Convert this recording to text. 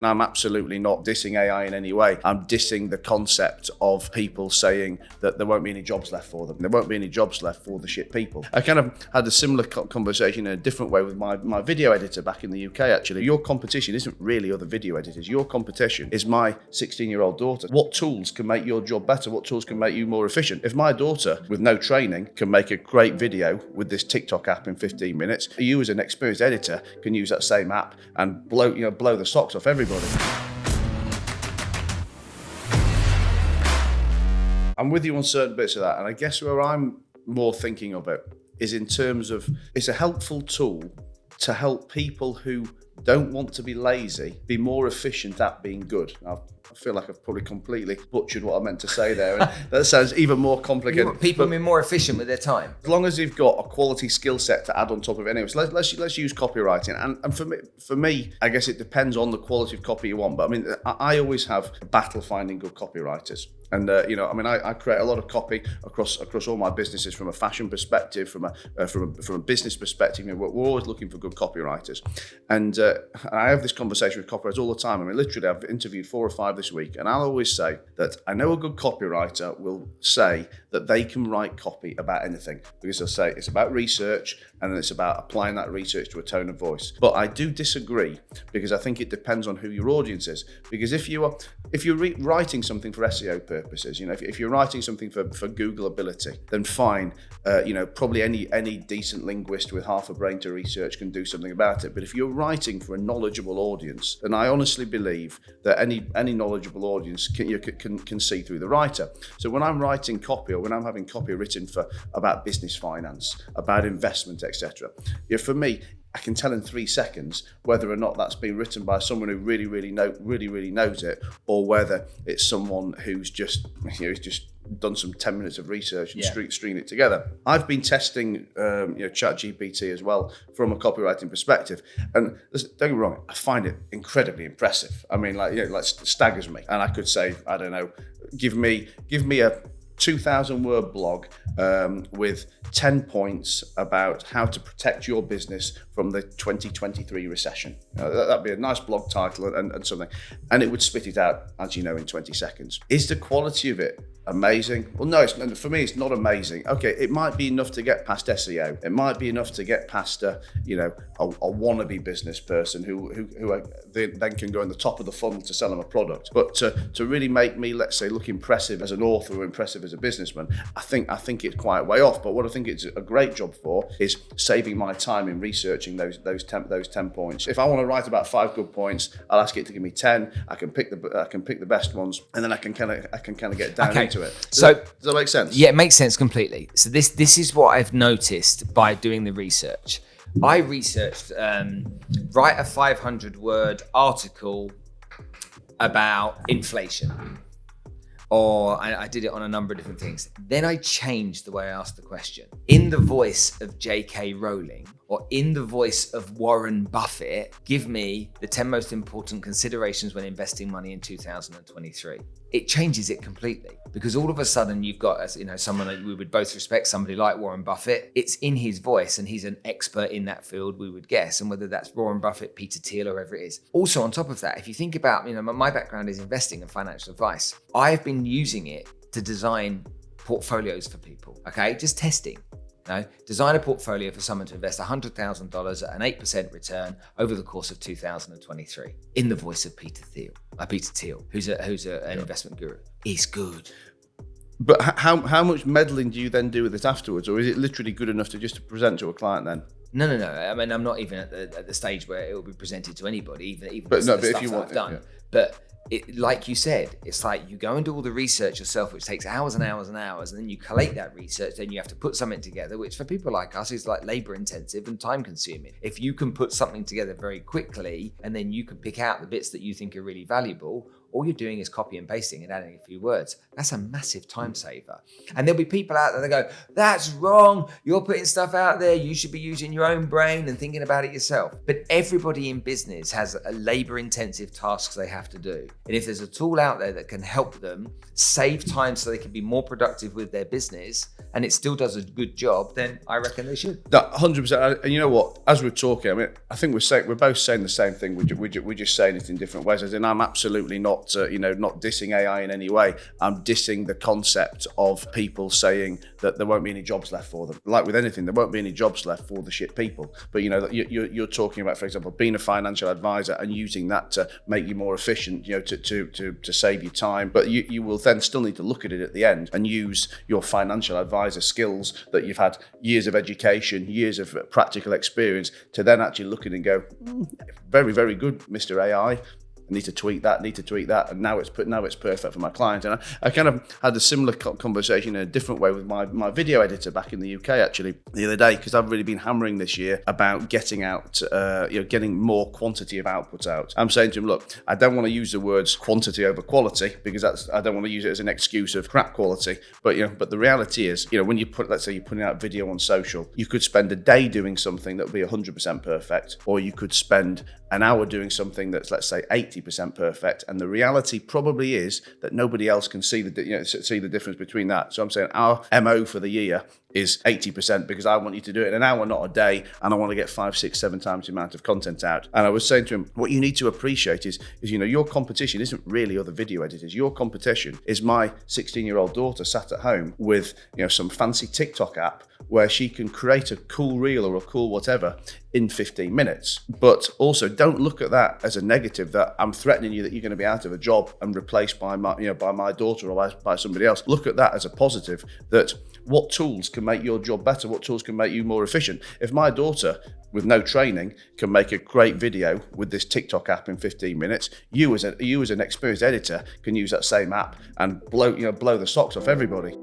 Now, I'm absolutely not dissing AI in any way. I'm dissing the concept of people saying that there won't be any jobs left for them. There won't be any jobs left for the shit people. I kind of had a similar conversation in a different way with my video editor back in the UK, actually. Your competition isn't really other video editors. Your competition is my 16-year-old daughter. What tools can make your job better? What tools can make you more efficient? If my daughter, with no training, can make a great video with this TikTok app in 15 minutes, you as an experienced editor can use that same app and blow the socks off everybody. I'm with you on certain bits of that, and I guess where I'm more thinking of it is in terms of it's a helpful tool to help people who don't want to be lazy be more efficient at being good. Now, I feel like I've probably completely butchered what I meant to say there, and that sounds even more complicated. You want people being more efficient with their time. As long as you've got a quality skill set to add on top of it. Anyways, let's use copywriting, and for me, I guess it depends on the quality of copy you want. But I mean, I always have a battle finding good copywriters. And I create a lot of copy across all my businesses from a fashion perspective, from a business perspective. We're always looking for good copywriters, and I have this conversation with copywriters all the time. I mean, literally, I've interviewed 4 or 5 this week, and I'll always say that I know a good copywriter will say that they can write copy about anything, because they'll say it's about research and it's about applying that research to a tone of voice. But I do disagree, because I think it depends on who your audience is. Because if you're writing something for SEO purposes, if you're writing something for Googleability, then fine. Probably any decent linguist with half a brain to research can do something about it. But if you're writing for a knowledgeable audience, then I honestly believe that any knowledgeable audience can see through the writer. So when I'm writing copy, or when I'm having copy written about business finance, about investment, etc., for me, I can tell in 3 seconds whether or not that's been written by someone who really knows it, or whether it's someone who's just done some 10 minutes of research and string it together. I've been testing ChatGPT as well from a copywriting perspective, and listen, don't get me wrong, I find it incredibly impressive. I mean, staggers me. And I could say, I don't know, give me a 2,000 word blog with 10 points about how to protect your business from the 2023 recession. That'd be a nice blog title and something. And it would spit it out, as you know, in 20 seconds. Is the quality of it amazing? Well, no, for me, it's not amazing. Okay, it might be enough to get past SEO. It might be enough to get past a wannabe business person who then can go in the top of the funnel to sell them a product. But to really make me, let's say, look impressive as an author or impressive as a businessman, I think it's quite way off. But what I think it's a great job for is saving my time in researching those 10 points. If I want to write about 5 good points, I'll ask it to give me 10. I can pick the best ones, and then I can kind of get down into it. Does that make sense? Yeah, it makes sense completely. So this is what I've noticed by doing the research. I researched write a 500-word article about inflation. Or I did it on a number of different things. Then I changed the way I asked the question. In the voice of J.K. Rowling, or in the voice of Warren Buffett, give me the 10 most important considerations when investing money in 2023. It changes it completely, because all of a sudden you've got, someone that we would both respect, somebody like Warren Buffett. It's in his voice, and he's an expert in that field, we would guess. And whether that's Warren Buffett, Peter Thiel, or whoever it is. Also, on top of that, if you think about, my background is investing and financial advice. I've been using it to design portfolios for people. Okay, just testing. Design a portfolio for someone to invest $100,000 at an 8% return over the course of 2023 in the voice of Peter Thiel, who's an investment guru. It's good. But how much meddling do you then do with it afterwards, or is it literally good enough to just present to a client then? No. I mean, I'm not even at the stage where it will be presented to anybody, even but the no, but stuff if you that want I've done. Yeah. But like you said, it's like you go and do all the research yourself, which takes hours and hours and hours, and then you collate that research, then you have to put something together, which for people like us is like labor intensive and time consuming. If you can put something together very quickly, and then you can pick out the bits that you think are really valuable, all you're doing is copy and pasting and adding a few words. That's a massive time saver. And there'll be people out there that go, that's wrong. You're putting stuff out there. You should be using your own brain and thinking about it yourself. But everybody in business has a labor-intensive tasks they have to do. And if there's a tool out there that can help them save time so they can be more productive with their business and it still does a good job, then I reckon they should. That 100%. And you know what? As we're talking, I mean, I think we're both saying the same thing. We're just saying it in different ways. As in, I'm absolutely not, not dissing AI in any way. I'm dissing the concept of people saying that there won't be any jobs left for them. Like with anything, there won't be any jobs left for the shit people. But you're talking about, for example, being a financial advisor and using that to make you more efficient, to save you time. But you will then still need to look at it at the end and use your financial advisor skills that you've had years of education, years of practical experience to then actually look at it and go, very, very good, Mr. AI. Need to tweak that, and now it's perfect for my client. And I kind of had a similar conversation in a different way with my video editor back in the UK actually the other day, because I've really been hammering this year about getting out, getting more quantity of output out. I'm saying to him, look, I don't want to use the words quantity over quality because I don't want to use it as an excuse of crap quality. But the reality is, when let's say you're putting out video on social, you could spend a day doing something that would be 100% perfect, or you could spend an hour doing something that's, let's say, 80% perfect. And the reality probably is that nobody else can see the difference between that. So I'm saying our MO for the year is 80% because I want you to do it in an hour, not a day, and I want to get 5, 6, 7 times the amount of content out. And I was saying to him, what you need to appreciate is your competition isn't really other video editors. Your competition is my 16-year-old daughter sat at home with some fancy TikTok app where she can create a cool reel or a cool whatever in 15 minutes. But also don't look at that as a negative, that I'm threatening you that you're going to be out of a job and replaced by my daughter or by somebody else. Look at that as a positive, that what tools can make your job better, what tools can make you more efficient. If my daughter with no training can make a great video with this TikTok app in 15 minutes, you as an experienced editor can use that same app and blow the socks off everybody.